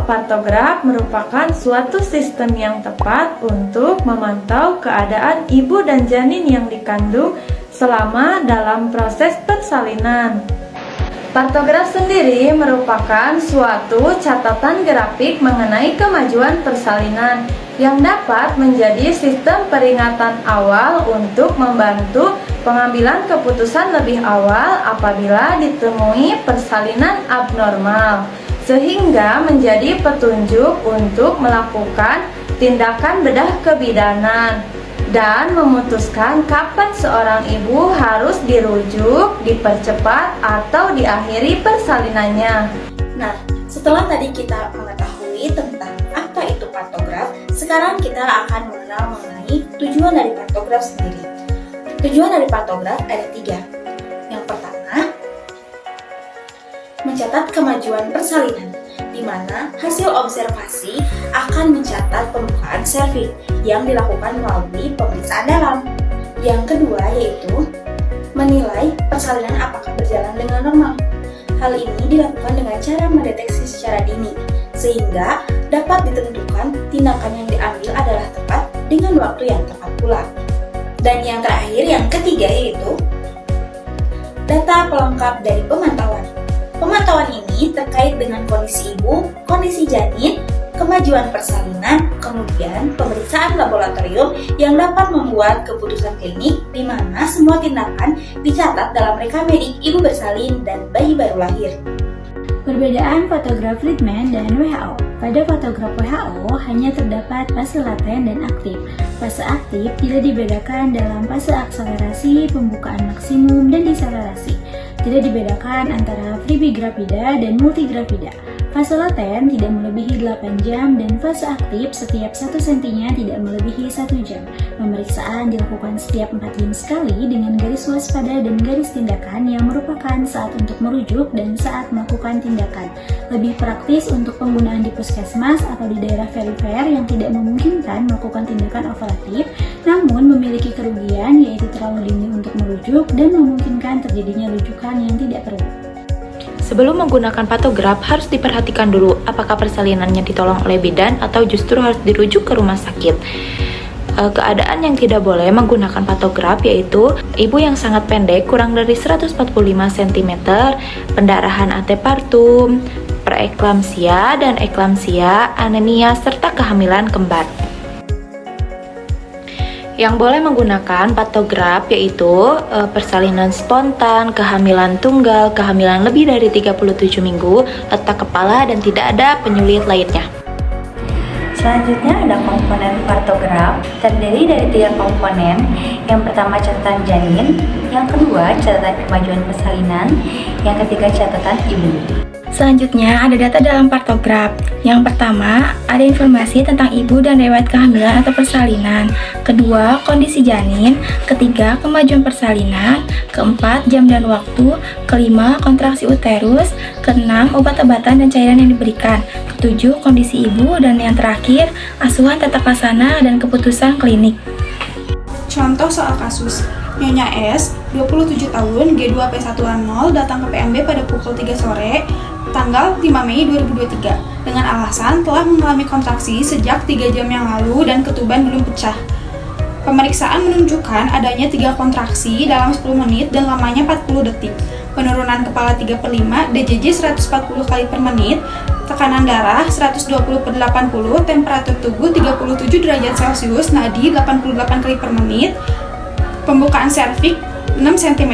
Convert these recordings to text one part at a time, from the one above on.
partograf merupakan suatu sistem yang tepat untuk memantau keadaan ibu dan janin yang dikandung selama dalam proses persalinan. Partograf sendiri merupakan suatu catatan grafik mengenai kemajuan persalinan yang dapat menjadi sistem peringatan awal untuk membantu pengambilan keputusan lebih awal apabila ditemui persalinan abnormal, sehingga menjadi petunjuk untuk melakukan tindakan bedah kebidanan dan memutuskan kapan seorang ibu harus dirujuk, dipercepat, atau diakhiri persalinannya. Nah, setelah tadi kita mengetahui tentang apa itu partograf, sekarang kita akan mengenal mengenai tujuan dari partograf sendiri. Tujuan dari partograf ada 3. Yang pertama, mencatat kemajuan persalinan, di mana hasil observasi akan mencatat pembukaan serviks yang dilakukan melalui pemeriksaan dalam. Yang kedua yaitu menilai persalinan apakah berjalan dengan normal. Hal ini dilakukan dengan cara mendeteksi secara dini, sehingga dapat ditentukan tindakan yang diambil adalah tepat dengan waktu yang tepat pula. Dan yang terakhir, yang ketiga yaitu data pelengkap dari pemantauan. Pemantauan ini terkait dengan kondisi ibu, kondisi janin, kemajuan persalinan, kemudian pemeriksaan laboratorium yang dapat membuat keputusan klinik di mana semua tindakan dicatat dalam rekam medik ibu bersalin dan bayi baru lahir. Perbedaan fotograf Friedman dan WHO. Pada fotograf WHO hanya terdapat fase laten dan aktif. Fase aktif tidak dibedakan dalam fase akselerasi, pembukaan maksimum, dan deselerasi. Tidak dibedakan antara fribigravida dan multigrafida. Fase laten tidak melebihi 8 jam dan fase aktif setiap 1 sentinya tidak melebihi 1 jam. Pemeriksaan dilakukan setiap 4 jam sekali dengan garis waspada dan garis tindakan yang merupakan saat untuk merujuk dan saat melakukan tindakan. Lebih praktis untuk penggunaan di puskesmas atau di daerah perifer yang tidak memungkinkan melakukan tindakan operatif, namun memiliki kerugian yaitu terlalu dini untuk merujuk dan memungkinkan terjadinya rujukan yang tidak perlu. Sebelum menggunakan patograf, harus diperhatikan dulu apakah persalinannya ditolong oleh bidan atau justru harus dirujuk ke rumah sakit. Keadaan yang tidak boleh menggunakan patograf yaitu ibu yang sangat pendek kurang dari 145 cm, pendarahan antepartum, preeklamsia dan eklamsia, anemia, serta kehamilan kembar. Yang boleh menggunakan patograf yaitu persalinan spontan, kehamilan tunggal, kehamilan lebih dari 37 minggu, letak kepala, dan tidak ada penyulit lainnya. Selanjutnya ada komponen partograf, terdiri dari 3 komponen. Yang pertama catatan janin, yang kedua catatan kemajuan persalinan, yang ketiga catatan ibu. Selanjutnya ada data dalam partograf. Yang pertama, ada informasi tentang ibu dan riwayat kehamilan atau persalinan. Kedua, kondisi janin. Ketiga, kemajuan persalinan. Keempat, jam dan waktu. Kelima, kontraksi uterus. Keenam, obat-obatan dan cairan yang diberikan. Ketujuh, kondisi ibu. Dan yang terakhir, asuhan tata laksana dan keputusan klinik. Contoh soal kasus. Nyonya S, 27 tahun, G2P110, datang ke PMB pada pukul 3 sore, tanggal 5 Mei 2023, dengan alasan telah mengalami kontraksi sejak 3 jam yang lalu dan ketuban belum pecah. Pemeriksaan menunjukkan adanya 3 kontraksi dalam 10 menit dan lamanya 40 detik. Penurunan kepala 3/5, DJJ 140 kali per menit, tekanan darah 120/80, temperatur tubuh 37 derajat Celcius, nadi 88 kali per menit, pembukaan serviks 6 cm,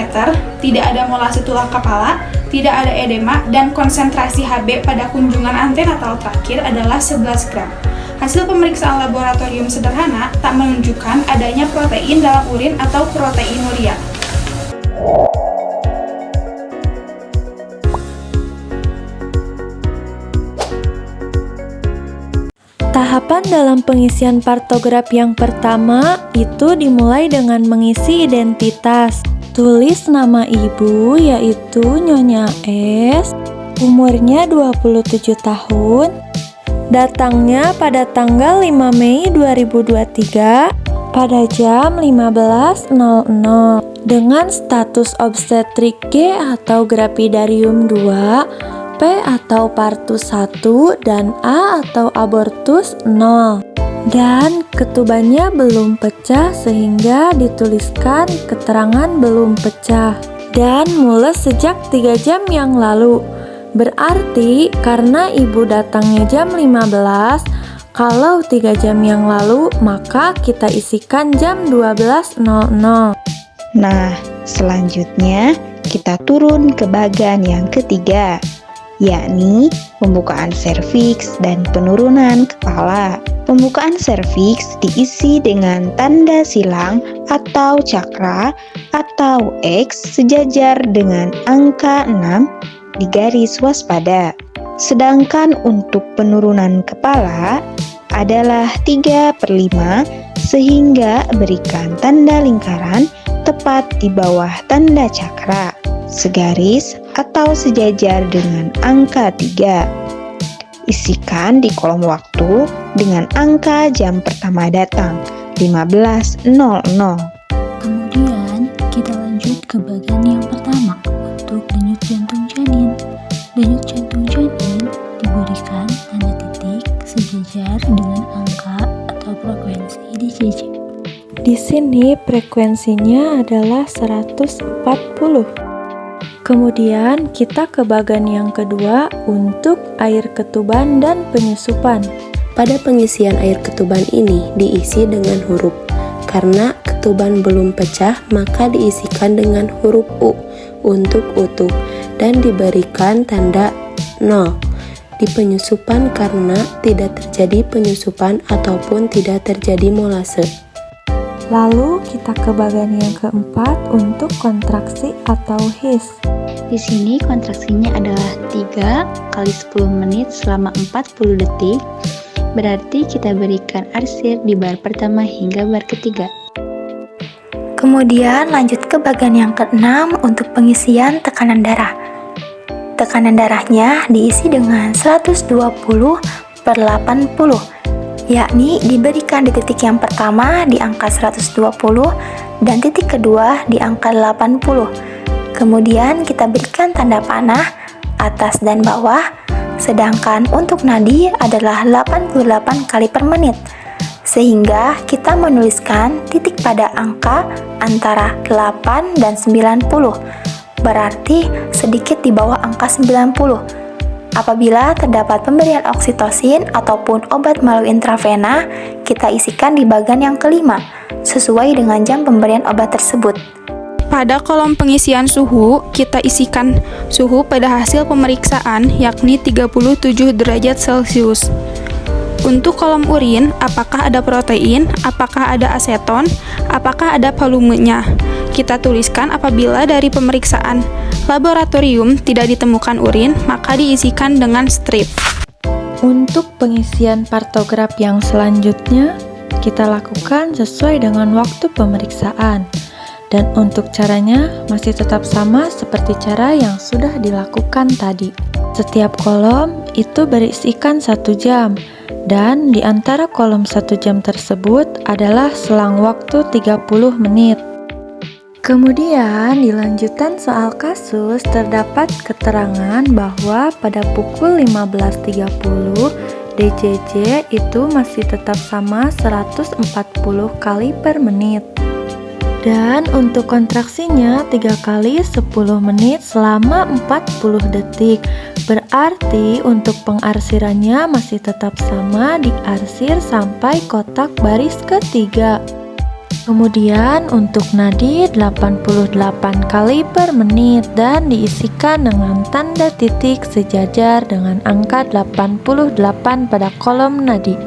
tidak ada molase tulang kepala, tidak ada edema, dan konsentrasi Hb pada kunjungan antenatal terakhir adalah 11 gram. Hasil pemeriksaan laboratorium sederhana tak menunjukkan adanya protein dalam urin atau proteinuria. Tahapan dalam pengisian partograf yang pertama itu dimulai dengan mengisi identitas. Tulis nama ibu yaitu Nyonya S, umurnya 27 tahun, datangnya pada tanggal 5 Mei 2023 pada jam 15.00 dengan status obstetrik G atau Grapidarium 2, P atau partus 1 dan A atau abortus 0. Dan ketubannya belum pecah sehingga dituliskan keterangan belum pecah. Dan mules sejak 3 jam yang lalu. Berarti karena ibu datangnya jam 15, kalau 3 jam yang lalu maka kita isikan jam 12.00. Nah, selanjutnya kita turun ke bagan yang ketiga, yakni pembukaan serviks dan penurunan kepala. Pembukaan serviks diisi dengan tanda silang atau cakra atau X sejajar dengan angka 6 di garis waspada. Sedangkan untuk penurunan kepala adalah 3/5 sehingga berikan tanda lingkaran tepat di bawah tanda cakra, segaris atau sejajar dengan angka 3. Isikan di kolom waktu dengan angka jam pertama datang, 15.00. Kemudian kita lanjut ke bagian yang pertama untuk denyut jantung janin. Denyut jantung janin diberikan tanda titik sejajar dengan angka atau frekuensi DJJ. Di sini frekuensinya adalah 140. Kemudian kita ke bagan yang kedua untuk air ketuban dan penyusupan. Pada pengisian air ketuban ini diisi dengan huruf. Karena ketuban belum pecah, maka diisikan dengan huruf U untuk utuh dan diberikan tanda 0. Di penyusupan karena tidak terjadi penyusupan ataupun tidak terjadi molase. Lalu kita ke bagian yang keempat untuk kontraksi atau his. Di sini kontraksinya adalah 3 kali 10 menit selama 40 detik. Berarti kita berikan arsir di bar pertama hingga bar ketiga. Kemudian lanjut ke bagian yang keenam untuk pengisian tekanan darah. Tekanan darahnya diisi dengan 120/80, yakni diberikan di titik yang pertama di angka 120 dan titik kedua di angka 80. Kemudian kita berikan tanda panah atas dan bawah, sedangkan untuk nadi adalah 88 kali per menit. Sehingga kita menuliskan titik pada angka antara 8 dan 90, berarti sedikit di bawah angka 90. Apabila terdapat pemberian oksitosin ataupun obat melalui intravena, kita isikan di bagian yang kelima, sesuai dengan jam pemberian obat tersebut. Pada kolom pengisian suhu, kita isikan suhu pada hasil pemeriksaan, yakni 37 derajat Celcius. Untuk kolom urin, apakah ada protein, apakah ada aseton, apakah ada volumenya. Kita tuliskan apabila dari pemeriksaan laboratorium tidak ditemukan urin, maka diisikan dengan strip. Untuk pengisian partograf yang selanjutnya, kita lakukan sesuai dengan waktu pemeriksaan. Dan untuk caranya masih tetap sama seperti cara yang sudah dilakukan tadi. Setiap kolom itu berisikan 1 jam, dan di antara kolom 1 jam tersebut adalah selang waktu 30 menit. Kemudian di lanjutan soal kasus terdapat keterangan bahwa pada pukul 15.30 DJJ itu masih tetap sama 140 kali per menit. Dan untuk kontraksinya 3 kali 10 menit selama 40 detik. Berarti untuk pengarsirannya masih tetap sama, diarsir sampai kotak baris ketiga. Kemudian untuk nadi 88 kali per menit dan diisikan dengan tanda titik sejajar dengan angka 88 pada kolom nadi.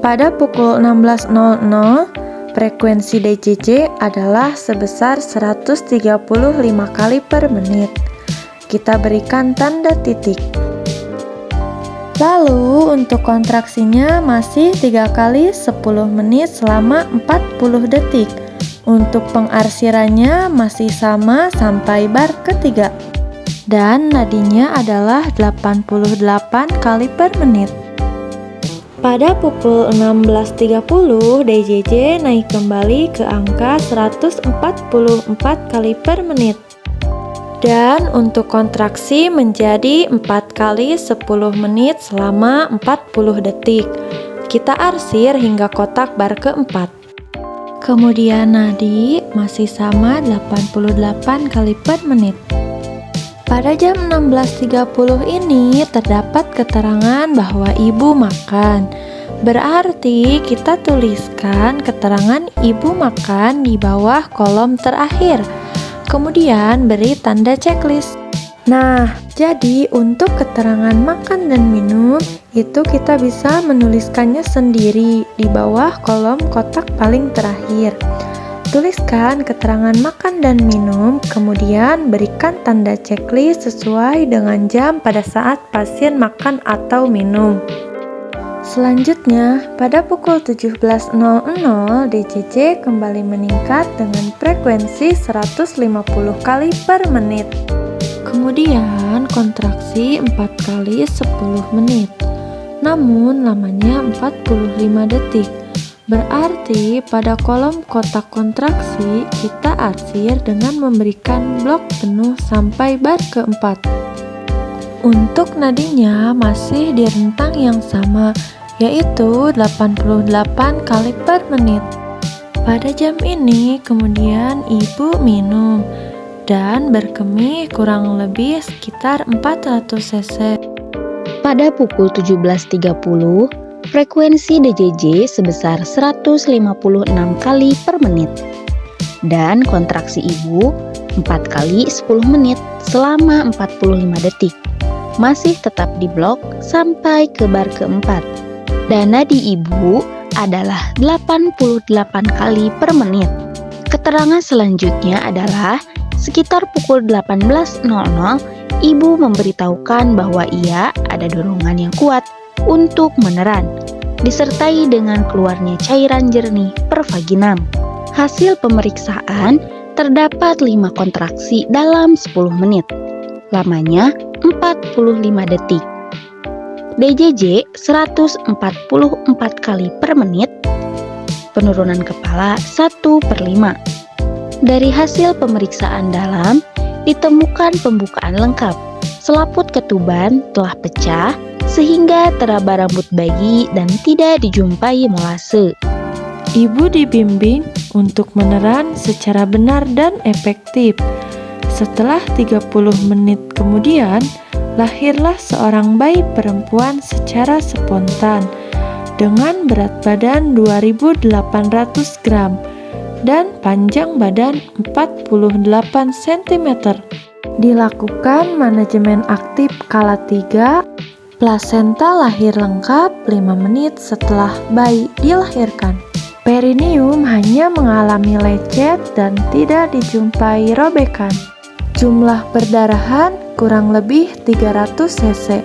Pada pukul 16.00 frekuensi DJJ adalah sebesar 135 kali per menit. Kita berikan tanda titik. Lalu untuk kontraksinya masih 3 kali 10 menit selama 40 detik. Untuk pengarsirannya masih sama sampai bar ketiga. Dan nadinya adalah 88 kali per menit. Pada pukul 16.30 DJJ naik kembali ke angka 144 kali per menit. Dan untuk kontraksi menjadi 4 kali 10 menit selama 40 detik. Kita arsir hingga kotak bar keempat. Kemudian nadi masih sama 88 kali per menit. Pada jam 16.30 ini terdapat keterangan bahwa ibu makan. Berarti kita tuliskan keterangan ibu makan di bawah kolom terakhir. Kemudian beri tanda checklist. Nah, jadi untuk keterangan makan dan minum itu kita bisa menuliskannya sendiri di bawah kolom kotak paling terakhir. Tuliskan keterangan makan dan minum, kemudian berikan tanda checklist sesuai dengan jam pada saat pasien makan atau minum. Selanjutnya, pada pukul 17.00 DJJ kembali meningkat dengan frekuensi 150 kali per menit. Kemudian kontraksi 4 kali 10 menit. Namun lamanya 45 detik. Berarti pada kolom kotak kontraksi kita arsir dengan memberikan blok penuh sampai bar keempat. Untuk nadinya masih di rentang yang sama, yaitu 88 kali per menit. Pada jam ini kemudian ibu minum dan berkemih kurang lebih sekitar 400 cc. Pada pukul 17.30, frekuensi DJJ sebesar 156 kali per menit. Dan kontraksi ibu 4 kali 10 menit selama 45 detik. Masih tetap di blok sampai ke bar keempat. Dan nadi ibu adalah 88 kali per menit. Keterangan selanjutnya adalah sekitar pukul 18.00, ibu memberitahukan bahwa ia ada dorongan yang kuat untuk meneran, disertai dengan keluarnya cairan jernih per vaginam. Hasil pemeriksaan terdapat 5 kontraksi dalam 10 menit. Lamanya 45 detik. DJJ 144 kali per menit. Penurunan kepala 1/5. Dari hasil pemeriksaan dalam, ditemukan pembukaan lengkap. Selaput ketuban telah pecah sehingga teraba rambut bayi dan tidak dijumpai molase. Ibu dibimbing untuk meneran secara benar dan efektif. Setelah 30 menit kemudian, lahirlah seorang bayi perempuan secara spontan dengan berat badan 2.800 gram dan panjang badan 48 cm. Dilakukan manajemen aktif kala 3, plasenta lahir lengkap 5 menit setelah bayi dilahirkan. Perineum hanya mengalami lecet dan tidak dijumpai robekan. Jumlah perdarahan kurang lebih 300 cc.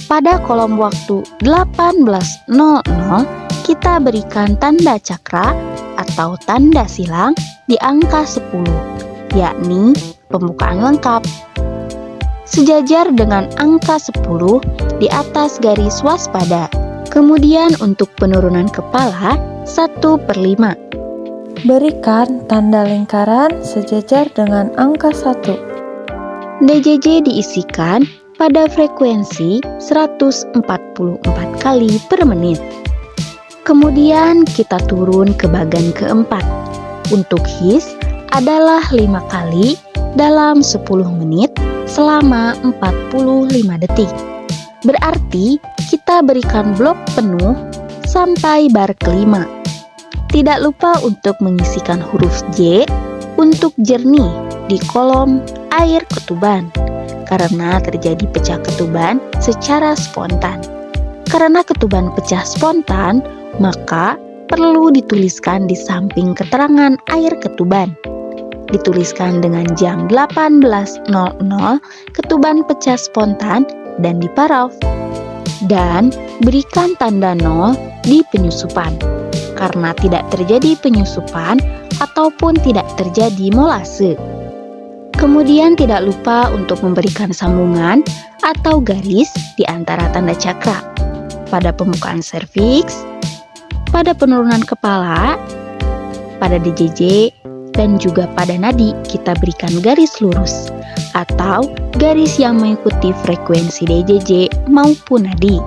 Pada kolom waktu 18.00, kita berikan tanda cakra atau tanda silang di angka 10, yakni pembukaan lengkap. Sejajar dengan angka 10 di atas garis waspada. Kemudian untuk penurunan kepala 1/5. Berikan tanda lingkaran sejajar dengan angka 1. DJJ diisikan pada frekuensi 144 kali per menit. Kemudian kita turun ke bagan keempat. Untuk his adalah 5 kali dalam 10 menit selama 45 detik. Berarti kita berikan blok penuh sampai bar kelima. Tidak lupa untuk mengisikan huruf J untuk jernih di kolom air ketuban karena terjadi pecah ketuban secara spontan. Karena ketuban pecah spontan, maka perlu dituliskan di samping keterangan air ketuban. Dituliskan dengan jam 18.00 ketuban pecah spontan dan diparaf. Dan berikan tanda 0 di penyusupan karena tidak terjadi penyusupan ataupun tidak terjadi molase. Kemudian tidak lupa untuk memberikan sambungan atau garis di antara tanda cakra pada pembukaan serviks, pada penurunan kepala, pada DJJ, dan juga pada nadi kita berikan garis lurus atau garis yang mengikuti frekuensi DJJ maupun nadi.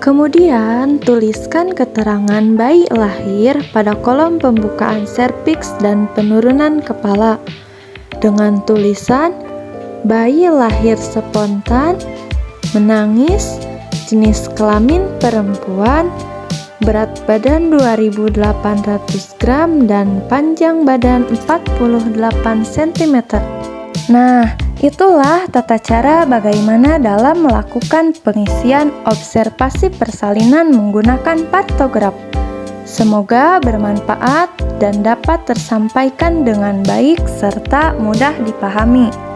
Kemudian, tuliskan keterangan bayi lahir pada kolom pembukaan serviks dan penurunan kepala dengan tulisan bayi lahir spontan, menangis, jenis kelamin perempuan, berat badan 2.800 gram dan panjang badan 48 cm. Nah, itulah tata cara bagaimana dalam melakukan pengisian observasi persalinan menggunakan partograf. Semoga bermanfaat dan dapat tersampaikan dengan baik serta mudah dipahami.